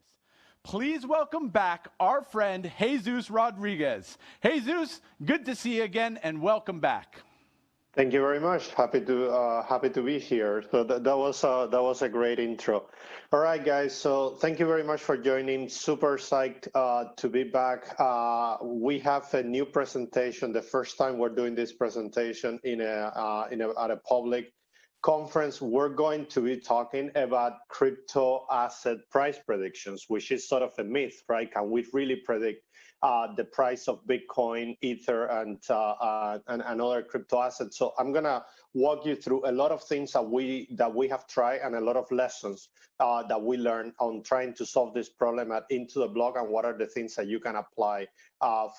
Thesis. Please welcome back our friend Jesus Rodriguez. Jesus, good to see you again and welcome back. Thank you very much. Happy to be here. So that was a great intro. All right, guys. So thank you very much for joining. Super psyched to be back. We have a new presentation. The first time we're doing this presentation at a public conference. We're going to be talking about crypto asset price predictions, which is sort of a myth, right? Can we really predict the price of Bitcoin, Ether, and other crypto assets? So I'm gonna walk you through a lot of things that we have tried and a lot of lessons that we learned on trying to solve this problem at Into the Block, and what are the things that you can apply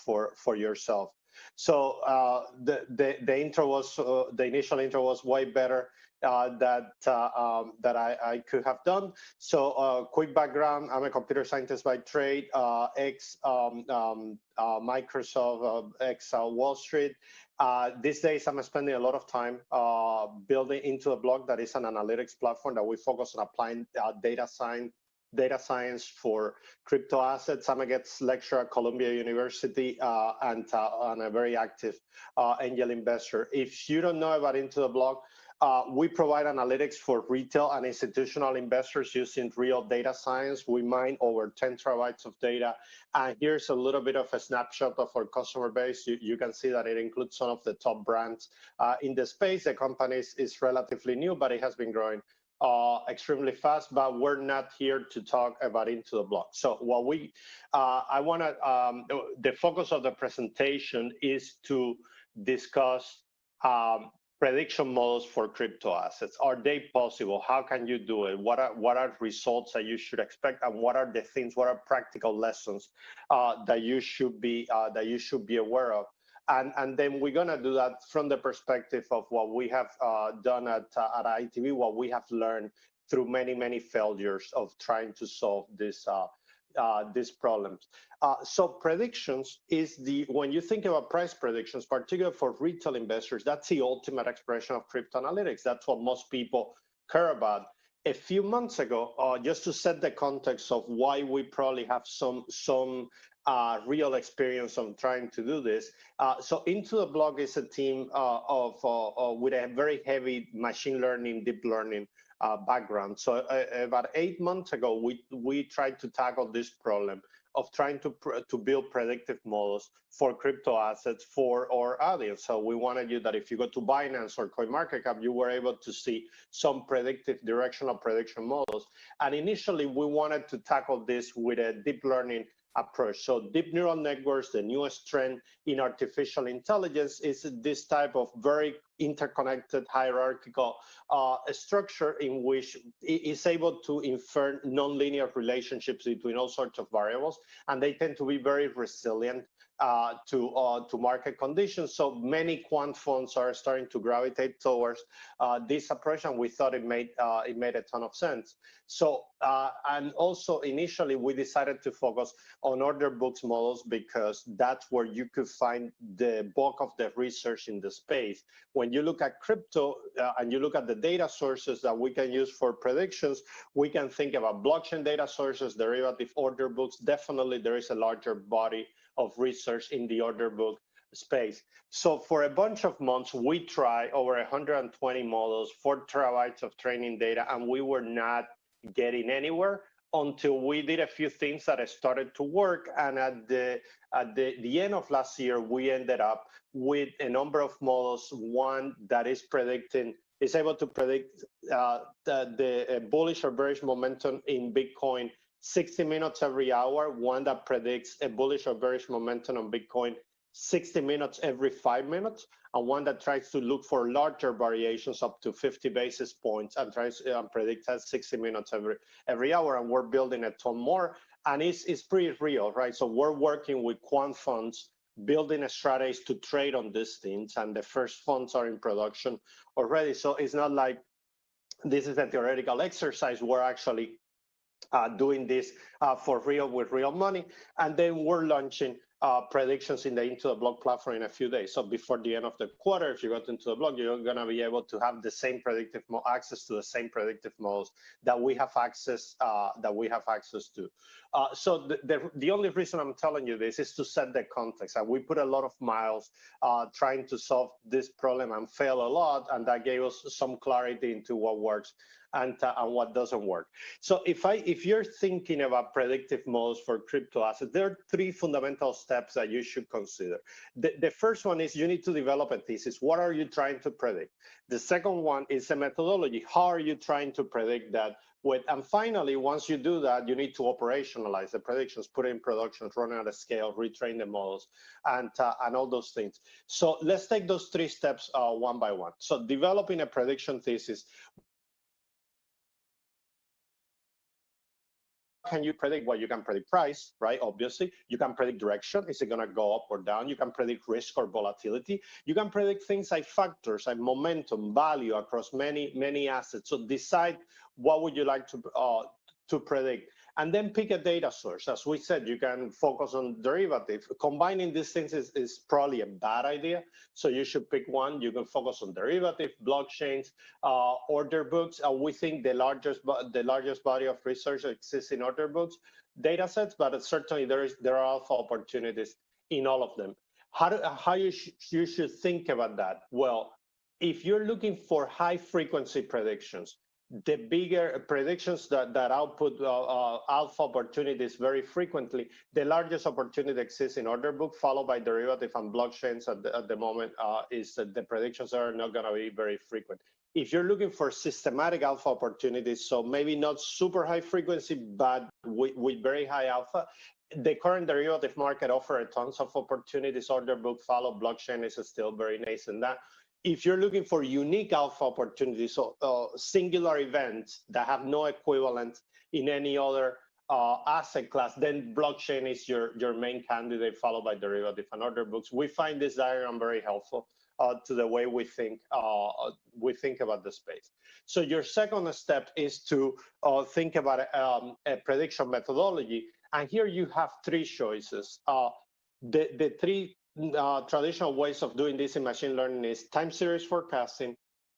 for yourself. So the intro was the initial intro was way better that I could have done. So quick background: I'm a computer scientist by trade, ex Microsoft, ex Wall Street. These days, I'm spending a lot of time building Into a Block, that is an analytics platform that we focus on applying data science for crypto assets. I'm a guest lecturer at Columbia University and a very active angel investor. If you don't know about Into the Block, we provide analytics for retail and institutional investors using real data science. We mine over 10 terabytes of data. And here's a little bit of a snapshot of our customer base. You can see that it includes some of the top brands in the space. The company is relatively new, but it has been growing extremely fast. But we're not here to talk about Into the Block. So what the focus of the presentation is to discuss prediction models for crypto assets. Are they possible? How can you do it? What are results that you should expect, and what are the things? What are practical lessons that you should be aware of? And then we're gonna do that from the perspective of what we have done at ITV, what we have learned through many failures of trying to solve these problems. So predictions is when you think about price predictions, particularly for retail investors, that's the ultimate expression of crypto analytics. That's what most people care about. A few months ago, just to set the context of why we probably have some real experience on trying to do this. So Into the Block is a team with a very heavy machine learning, deep learning background. So about 8 months ago, we tried to tackle this problem of trying to build predictive models for crypto assets for our audience. So we wanted you that if you go to Binance or CoinMarketCap, you were able to see some directional prediction models. And initially, we wanted to tackle this with a deep learning approach. So deep neural networks, the newest trend in artificial intelligence, is this type of very interconnected hierarchical structure in which it is able to infer nonlinear relationships between all sorts of variables, and they tend to be very resilient to market conditions. So many quant funds are starting to gravitate towards this approach, and we thought it made a ton of sense. So and also initially we decided to focus on order books models because that's where you could find the bulk of the research in the space. When you look at crypto and you look at the data sources that we can use for predictions, we can think about blockchain data sources, derivative order books. Definitely there is a larger body of research in the order book space. So for a bunch of months, we tried over 120 models, 4 terabytes of training data, and we were not getting anywhere until we did a few things that started to work. And at the end of last year, we ended up with a number of models. One that is able to predict the bullish or bearish momentum in Bitcoin 60 minutes every hour, one that predicts a bullish or bearish momentum on Bitcoin 60 minutes every 5 minutes, and one that tries to look for larger variations up to 50 basis points and tries to predict at 60 minutes every hour. And we're building a ton more, and it's pretty real, right? So we're working with quant funds, building strategies to trade on these things, and the first funds are in production already. So it's not like this is a theoretical exercise. We're actually doing this for real with real money. And then we're launching predictions in the Into the Block platform in a few days. So before the end of the quarter, if you got into the block, you're going to be able to have the same predictive access to the same predictive models that we have access to. So the only reason I'm telling you this is to set the context. And we put a lot of miles trying to solve this problem and fail a lot, and that gave us some clarity into what works and what doesn't work. So if you're thinking about predictive models for crypto assets, there are three fundamental steps that you should consider. The first one is you need to develop a thesis. What are you trying to predict? The second one is a methodology. How are you trying to predict that? And finally, once you do that, you need to operationalize the predictions, put it in production, run it at a scale, retrain the models, and all those things. So let's take those three steps one by one. So developing a prediction thesis. Can you predict? Well, you can predict price, right? Obviously, you can predict direction. Is it going to go up or down? You can predict risk or volatility. You can predict things like factors, like momentum, value across many assets. So decide what would you like to predict, and then pick a data source. As we said, you can focus on derivative. Combining these things is probably a bad idea. So you should pick one. You can focus on derivative, blockchains, order books. We think the largest body of research exists in order books data sets, but certainly there are alpha opportunities in all of them. How you should think about that? Well, if you're looking for high frequency predictions, the bigger predictions that output alpha opportunities very frequently, the largest opportunity exists in order book, followed by derivative and blockchains at the moment is that the predictions are not going to be very frequent. If you're looking for systematic alpha opportunities, so maybe not super high frequency, but with very high alpha, the current derivative market offers tons of opportunities. Order book, follow, blockchain is still very nascent. If you're looking for unique alpha opportunities, so singular events that have no equivalent in any other asset class, then blockchain is your main candidate, followed by derivative and order books. We find this diagram very helpful to the way we think about the space. So your second step is to think about a prediction methodology, and here you have three choices. The three traditional ways of doing this in machine learning is time series forecasting,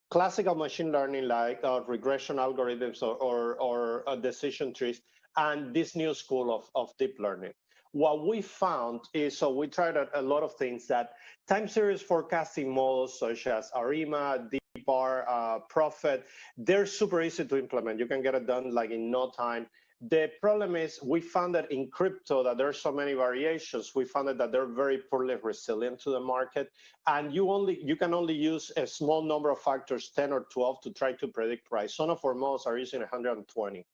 classical machine learning like regression algorithms or decision trees, and this new school of deep learning. What we found is, so we tried a lot of things, that time series forecasting models such as ARIMA, DeepR, Prophet, they're super easy to implement. You can get it done like in no time. The problem is we found that in crypto that there are so many variations. We found that they're very poorly resilient to the market, and you can only use a small number of factors, 10 or 12, to try to predict price. Some of our models are using 120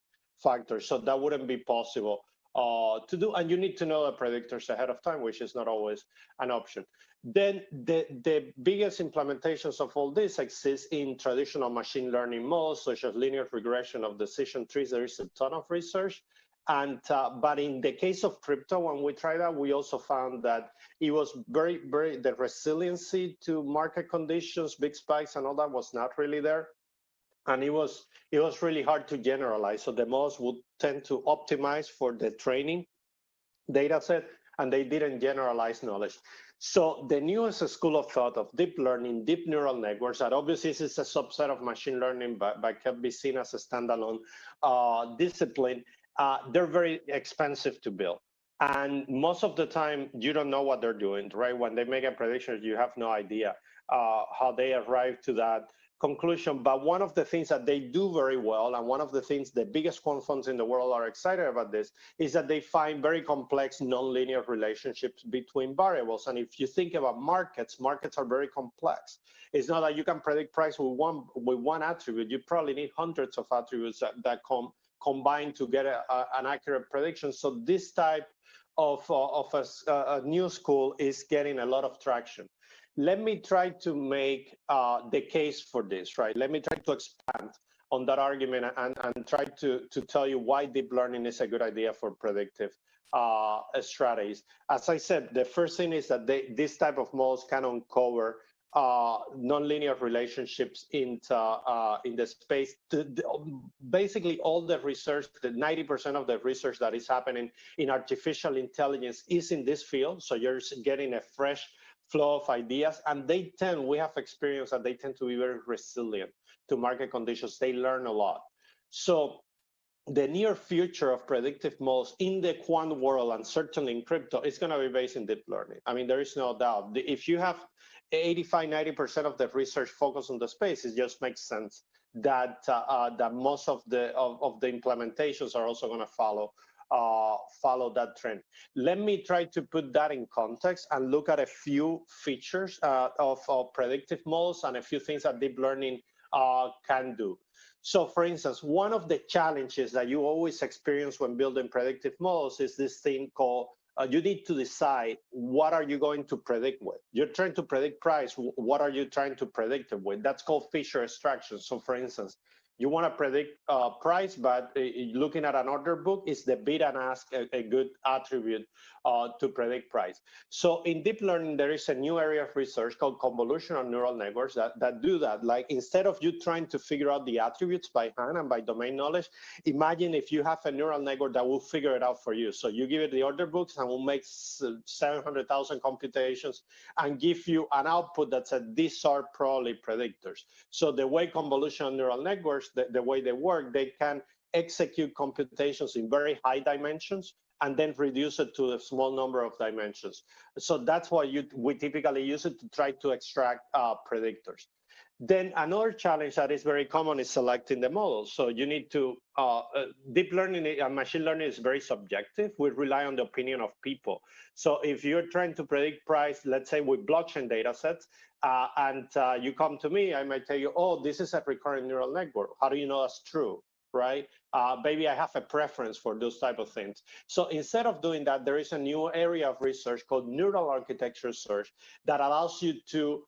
factors, so that wouldn't be possible to do, and you need to know the predictors ahead of time, which is not always an option. Then the biggest implementations of all this exist in traditional machine learning models, such as linear regression of decision trees. There is a ton of research, and but in the case of crypto, when we tried that, we also found that it was very the resiliency to market conditions, big spikes, and all that was not really there. And it was really hard to generalize. So the models would tend to optimize for the training data set, and they didn't generalize knowledge. So the newest school of thought of deep learning, deep neural networks, that obviously is a subset of machine learning, but can be seen as a standalone discipline, they're very expensive to build. And most of the time, you don't know what they're doing, right? When they make a prediction, you have no idea how they arrive to that conclusion. But one of the things that they do very well, and one of the things the biggest quant funds in the world are excited about this, is that they find very complex nonlinear relationships between variables. And if you think about markets are very complex. It's not that you can predict price with one attribute. You probably need hundreds of attributes that combine to get an accurate prediction. So this type of a new school is getting a lot of traction. Let me try to make the case for this, right? Let me try to expand on that argument and try to tell you why deep learning is a good idea for predictive strategies. As I said, the first thing is that this type of models can uncover nonlinear relationships in the space. Basically, all the research, the 90% of the research that is happening in artificial intelligence is in this field. So you're getting a fresh flow of ideas, and we have experienced that they tend to be very resilient to market conditions. They learn a lot. So the near future of predictive models in the quant world, and certainly in crypto, is going to be based in deep learning. I mean, there is no doubt. If you have 85, 90% of the research focused on the space, it just makes sense that that most of the implementations are also going to follow that trend. Let me try to put that in context and look at a few features of predictive models and a few things that deep learning can do. So for instance, one of the challenges that you always experience when building predictive models is this thing called, you need to decide what are you going to predict with. You're trying to predict price, what are you trying to predict it with? That's called feature extraction. So for instance, you want to predict price, but looking at an order book, is the bid and ask a good attribute to predict price? So in deep learning, there is a new area of research called convolutional neural networks that do that. Like, instead of you trying to figure out the attributes by hand and by domain knowledge, imagine if you have a neural network that will figure it out for you. So you give it the order books and will make 700,000 computations and give you an output that said, these are probably predictors. So the way convolutional neural networks, the way they work, they can execute computations in very high dimensions and then reduce it to a small number of dimensions. So that's why we typically use it to try to extract predictors. Then another challenge that is very common is selecting the models. So you need to, deep learning and machine learning is very subjective. We rely on the opinion of people. So if you're trying to predict price, let's say with blockchain data sets, and you come to me, I might tell you, oh, this is a recurrent neural network. How do you know that's true, right? Maybe I have a preference for those type of things. So instead of doing that, there is a new area of research called neural architecture search that allows you to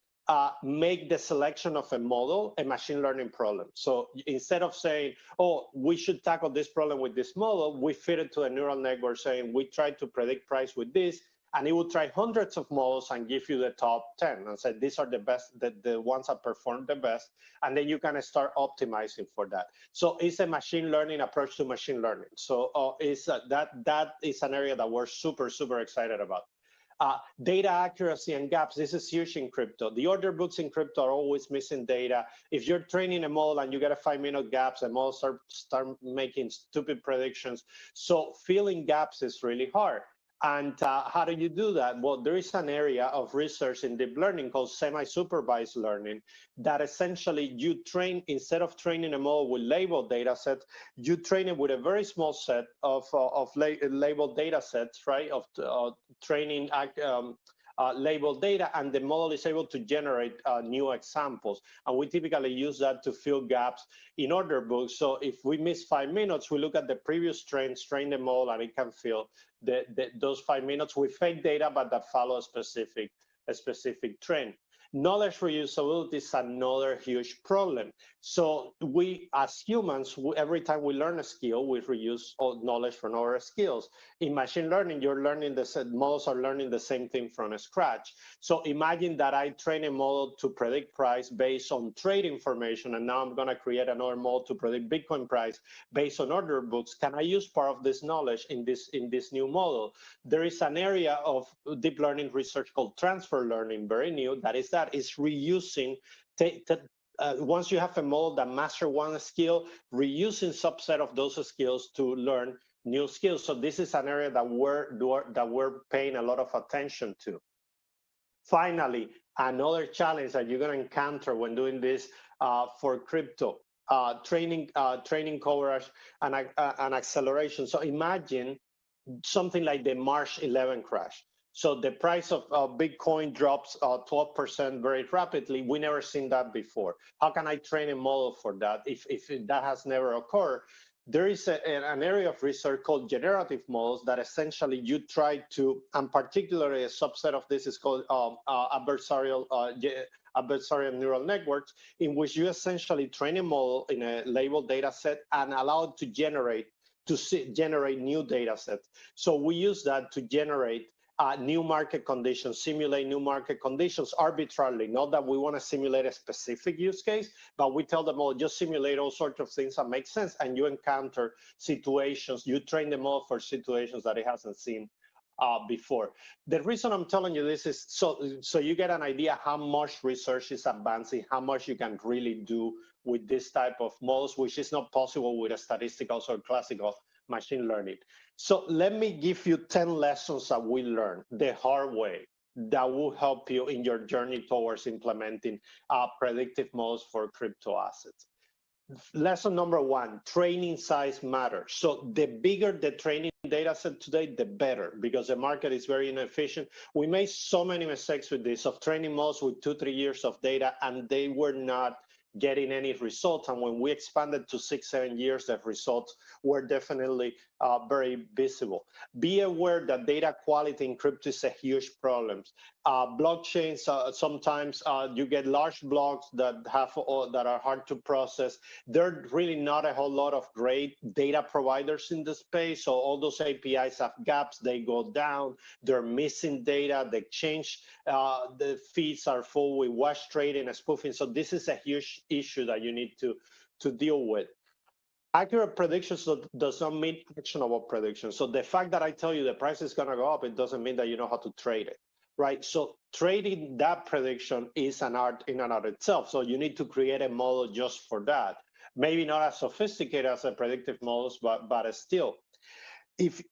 make the selection of a model a machine learning problem. So instead of saying, oh, we should tackle this problem with this model, we fit it to a neural network saying, we try to predict price with this, and it will try hundreds of models and give you the top 10 and say, these are the best, the ones that perform the best. And then you can start optimizing for that. So it's a machine learning approach to machine learning. So that is an area that we're super, super excited about. Data accuracy and gaps, this is huge in crypto. The order books in crypto are always missing data. If you're training a model and you get a 5-minute gaps, the model start making stupid predictions. So filling gaps is really hard. And how do you do that? Well, there is an area of research in deep learning called semi-supervised learning that essentially you train, instead of training a model with labeled data sets, you train it with a very small set of labeled data sets, right, of training labeled data, and the model is able to generate new examples. And we typically use that to fill gaps in order books. So if we miss 5 minutes, we look at the previous trends, train the model, and it can fill those 5 minutes with fake data, but that follow a specific trend. Knowledge reusability is another huge problem. So we, as humans, every time we learn a skill, we reuse knowledge from other skills. In machine learning, you're learning models are learning the same thing from scratch. So imagine that I train a model to predict price based on trade information, and now I'm going to create another model to predict Bitcoin price based on order books. Can I use part of this knowledge in this new model? There is an area of deep learning research called transfer learning, very new, that is reusing, once you have a model that master one skill, reusing subset of those skills to learn new skills. So this is an area that we're paying a lot of attention to. Finally, another challenge that you're going to encounter when doing this for crypto, training coverage and acceleration. So imagine something like the March 11 crash. So the price of Bitcoin drops 12% very rapidly. We never seen that before. How can I train a model for that if that has never occurred? There is an area of research called generative models that essentially you try to, and particularly a subset of this is called adversarial neural networks, in which you essentially train a model in a labeled data set and allow it to generate new data sets. So we use that to generate new market conditions, simulate new market conditions arbitrarily. Not that we want to simulate a specific use case, but we tell the model, just simulate all sorts of things that make sense, and you encounter situations, you train the model for situations that it hasn't seen before. The reason I'm telling you this is so you get an idea how much research is advancing, how much you can really do with this type of models, which is not possible with a statistical or classical machine learning. So let me give you 10 lessons that we learned the hard way that will help you in your journey towards implementing predictive models for crypto assets. Lesson number 1, training size matters. So the bigger the training data set today, the better, because the market is very inefficient. We made so many mistakes with this, of training models with 2-3 years of data, and they were not getting any results. And when we expanded to 6-7 years, the results were definitely very visible. Be aware that data quality in crypto is a huge problem. Blockchains, sometimes you get large blocks that are hard to process. There are really not a whole lot of great data providers in the space. So all those APIs have gaps, they go down, they're missing data, they change, the feeds are full with wash trading and spoofing. So this is a huge issue that you need to deal with. Accurate predictions does not mean actionable predictions. So the fact that I tell you the price is going to go up, it doesn't mean that you know how to trade it, right? So trading that prediction is an art in and of itself. So you need to create a model just for that. Maybe not as sophisticated as the predictive models, but still.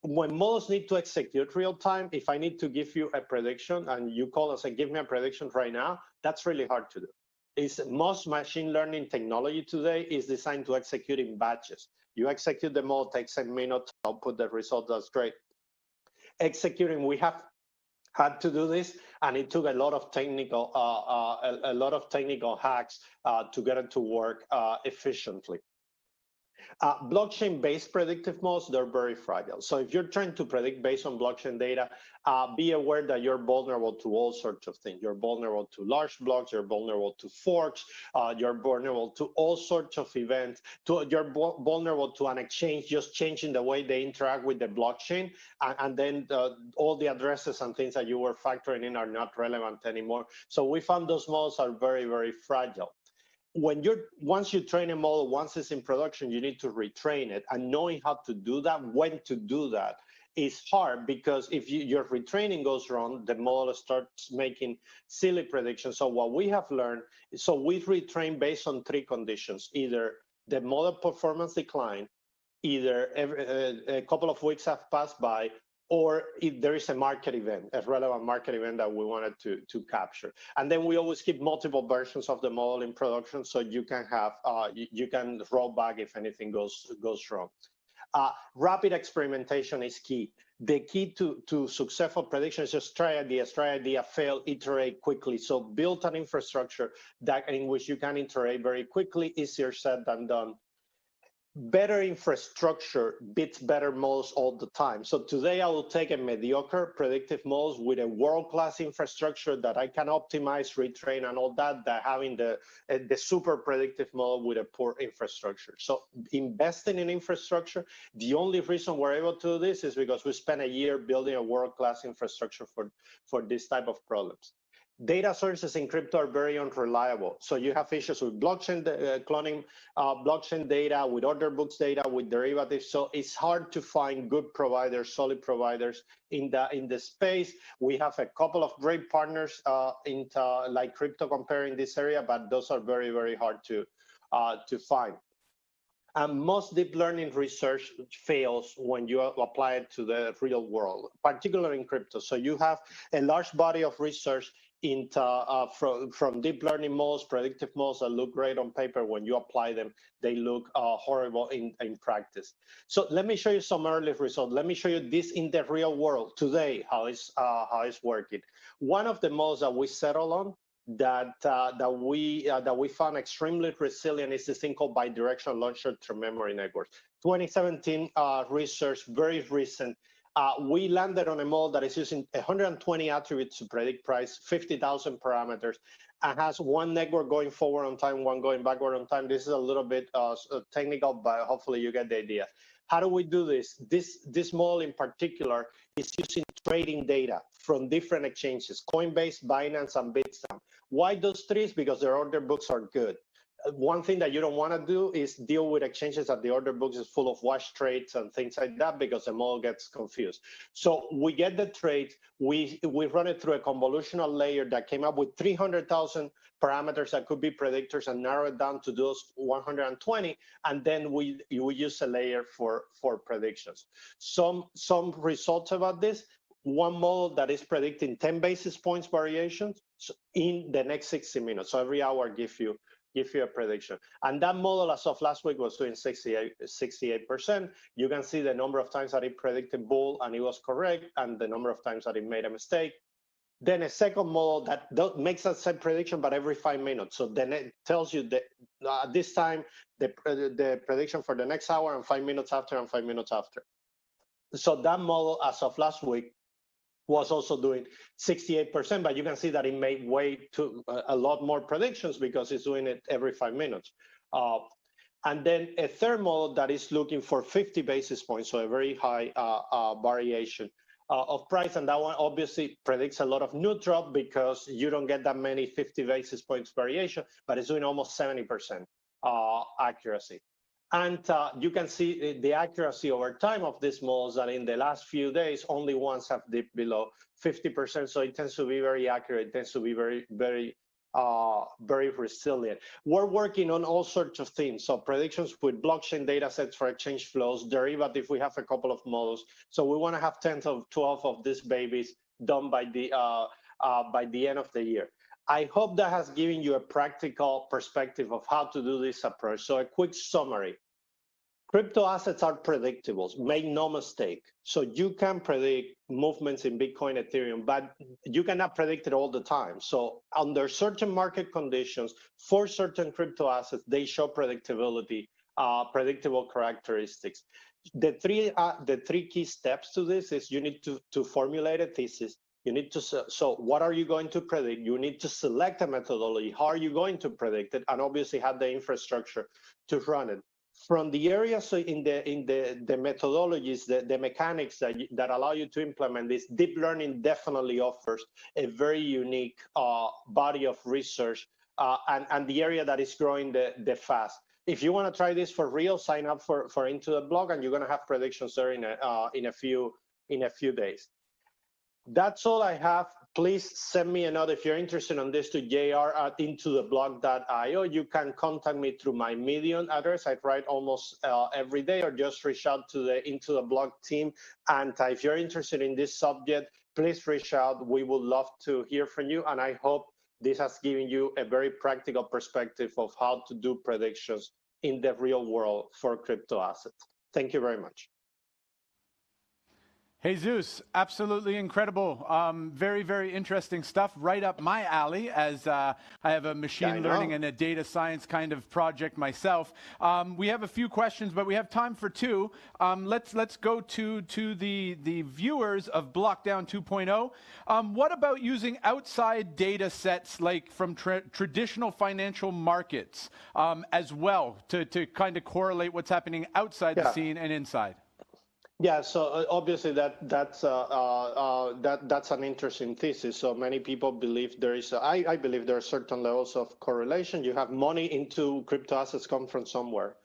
When models need to execute real time, if I need to give you a prediction and you call and say, give me a prediction right now, that's really hard to do. Most machine learning technology today is designed to execute in batches. You execute the model, takes a minute, output the result, that's great. Executing, we have had to do this, and it took a lot of technical hacks to get it to work efficiently. Blockchain-based predictive models, they're very fragile. So if you're trying to predict based on blockchain data, be aware that you're vulnerable to all sorts of things. You're vulnerable to large blocks, you're vulnerable to forks, you're vulnerable to all sorts of events, you're vulnerable to an exchange just changing the way they interact with the blockchain, and then all the addresses and things that you were factoring in are not relevant anymore. So we found those models are very, very fragile. Once you train a model, once it's in production, you need to retrain it, and knowing how to do that, when to do that, is hard, because if your retraining goes wrong, the model starts making silly predictions. So what we have learned, so we retrain based on 3 conditions: either the model performance decline, either a couple of weeks have passed by, or if there is a market event, a relevant market event that we wanted to capture. And then we always keep multiple versions of the model in production, so you can have you can roll back if anything goes wrong. Rapid experimentation is key. The key to successful prediction is just try idea, fail, iterate quickly. So build an infrastructure in which you can iterate very quickly, easier said than done. Better infrastructure beats better models all the time. So today I will take a mediocre predictive models with a world-class infrastructure that I can optimize, retrain, and all that, having the super predictive model with a poor infrastructure. So investing in infrastructure, the only reason we're able to do this is because we spent a year building a world-class infrastructure for this type of problems. Data sources in crypto are very unreliable. So you have issues with blockchain cloning, blockchain data, with order books data, with derivatives. So it's hard to find good providers, solid providers in the space. We have a couple of great partners like Crypto Compare in this area, but those are very, very hard to find. And most deep learning research fails when you apply it to the real world, particularly in crypto. So you have a large body of research from deep learning models, predictive models that look great on paper. When you apply them, they look horrible in practice. So let me show you some early results. Let me show you this in the real world today, how it's working. One of the models that we settle on that we found extremely resilient is this thing called bidirectional long-short-term memory networks. 2017 research, very recent. We landed on a model that is using 120 attributes to predict price, 50,000 parameters, and has one network going forward on time, one going backward on time. This is a little bit technical, but hopefully you get the idea. How do we do this? This model in particular is using trading data from different exchanges, Coinbase, Binance, and Bitstamp. Why those three? Because their order books are good. One thing that you don't want to do is deal with exchanges that the order books is full of wash trades and things like that, because the model gets confused. So we get the trades, we run it through a convolutional layer that came up with 300,000 parameters that could be predictors and narrow it down to those 120, and then we use a layer for predictions. Some results about this. One model that is predicting 10 basis points variations in the next 60 minutes. So every hour give you a prediction. And that model as of last week was doing 68%. You can see the number of times that it predicted bull and it was correct, and the number of times that it made a mistake. Then a second model that makes that same prediction, but every 5 minutes. So then it tells you that this time, the prediction for the next hour and 5 minutes after and 5 minutes after. So that model as of last week was also doing 68%, but you can see that it made a lot more predictions because it's doing it every 5 minutes. And then a third model that is looking for 50 basis points, so a very high variation of price, and that one obviously predicts a lot of neutral because you don't get that many 50 basis points variation, but it's doing almost 70% accuracy. And you can see the accuracy over time of these models that in the last few days, only ones have dipped below 50%. So it tends to be very accurate. It tends to be very, very, very resilient. We're working on all sorts of things. So predictions with blockchain data sets for exchange flows, derivative, we have a couple of models. So we want to have 10 to 12 of these babies done by the end of the year. I hope that has given you a practical perspective of how to do this approach. So a quick summary. Crypto assets are predictable, make no mistake. So you can predict movements in Bitcoin, Ethereum, but you cannot predict it all the time. So under certain market conditions, for certain crypto assets, they show predictability, predictable characteristics. The three key steps to this is you need to formulate a thesis. You need to, so what are you going to predict? You need to select a methodology. How are you going to predict it? And obviously have the infrastructure to run it. From the areas so in the methodologies, the mechanics that allow you to implement this, deep learning definitely offers a very unique body of research and the area that is growing the fast. If you want to try this for real, sign up for Into the Blog, and you're going to have predictions there in a few days. That's all I have. Please send me a note if you're interested on this to jr@intotheblog.io. You can contact me through my Medium address. I write almost every day, or just reach out to the Into the Blog team. And if you're interested in this subject, please reach out. We would love to hear from you. And I hope this has given you a very practical perspective of how to do predictions in the real world for crypto assets. Thank you very much. Jesus, absolutely incredible. Very, very interesting stuff. Right up my alley, as I have a machine learning and a data science kind of project myself. We have a few questions, but we have time for two. Let's go to the viewers of BlockDown 2.0. What about using outside data sets like from traditional financial markets as well to kind of correlate what's happening outside the scene and inside? Yeah, so obviously that's an interesting thesis. So many people believe there is, I believe there are certain levels of correlation. You have money into crypto assets come from somewhere,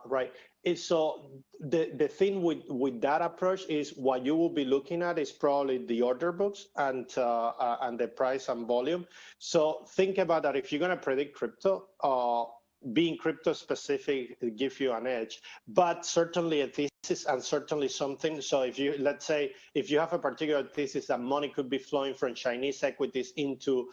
right? So the thing with that approach is what you will be looking at is probably the order books and the price and volume. So think about that. If you're going to predict crypto, being crypto specific gives you an edge, but certainly a thesis and certainly something. So if you, let's say, if you have a particular thesis that money could be flowing from Chinese equities into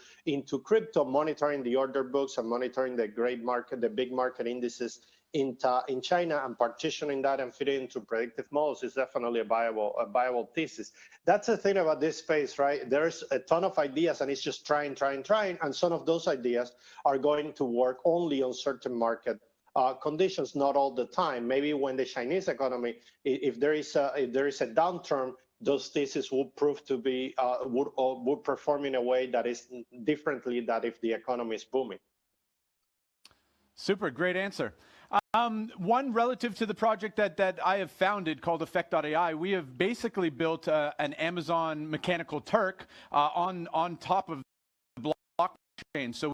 crypto, monitoring the order books and monitoring the great market, the big market indices in China, and partitioning that and fitting into predictive models is definitely a viable thesis. That's the thing about this space, right? There's a ton of ideas, and it's just trying, and some of those ideas are going to work only on certain market conditions, not all the time. Maybe when the Chinese economy, if there is a downturn, those theses will prove to be would perform in a way that is differently than if the economy is booming. Super, great answer. One relative to the project that I have founded called Effect.ai, we have basically built an Amazon Mechanical Turk on top of the blockchain. So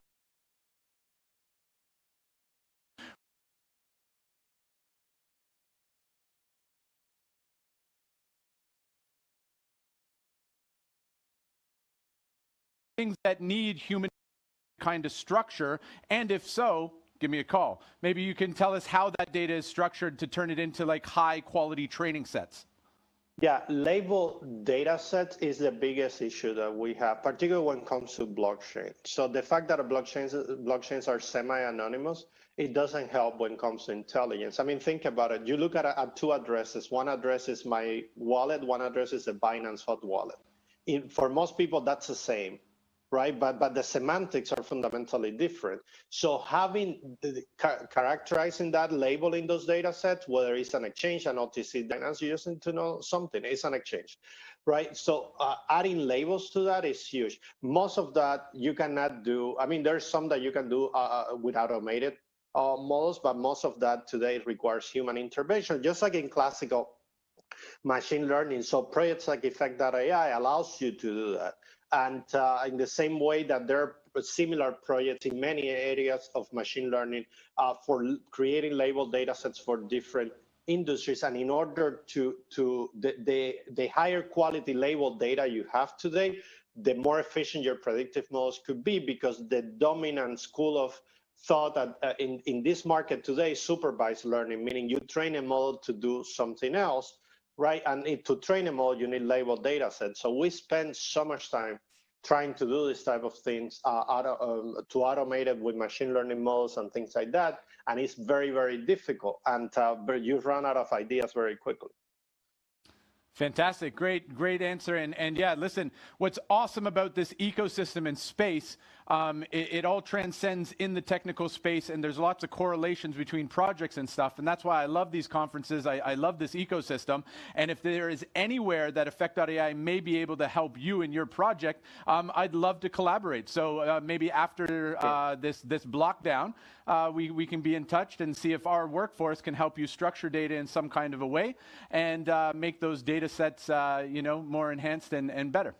things that need human kind of structure, and if so, give me a call. Maybe you can tell us how that data is structured to turn it into like high quality training sets. Yeah, label data sets is the biggest issue that we have, particularly when it comes to blockchain. So the fact that blockchains are semi-anonymous, it doesn't help when it comes to intelligence. I mean, think about it. You look at two addresses. One address is my wallet. One address is a Binance Hot Wallet. For most people, that's the same, right? But the semantics are fundamentally different. So characterizing that, labeling those data sets, whether it's an exchange, an OTC, Binance, you just need to know something. It's an exchange, right? So adding labels to that is huge. Most of that you cannot do. I mean, there's some that you can do with automated models, but most of that today requires human intervention, just like in classical machine learning. So projects like Effect.ai allows you to do that. And in the same way that there are similar projects in many areas of machine learning for creating labeled data sets for different industries. And in order to the higher quality labeled data you have today, the more efficient your predictive models could be, because the dominant school of thought that in this market today is supervised learning, meaning you train a model to do something else, right? And to train a model, you need labeled data sets. So we spend so much time trying to do this type of things to automate it with machine learning models and things like that. And it's very, very difficult. And but you run out of ideas very quickly. Fantastic. Great answer. And yeah, listen, what's awesome about this ecosystem in space, it all transcends in the technical space, and there's lots of correlations between projects and stuff. And that's why I love these conferences. I love this ecosystem. And if there is anywhere that Effect.ai may be able to help you in your project, I'd love to collaborate. So maybe after this BlockDown, we can be in touch and see if our workforce can help you structure data in some kind of a way and make those data sets more enhanced and better.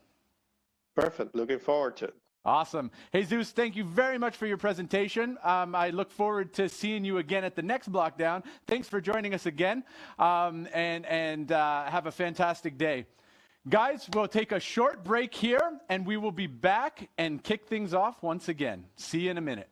Perfect. Looking forward to it. Awesome. Jesus, thank you very much for your presentation. I look forward to seeing you again at the next BlockDown. Thanks for joining us again, and have a fantastic day. Guys, we'll take a short break here, and we will be back and kick things off once again. See you in a minute.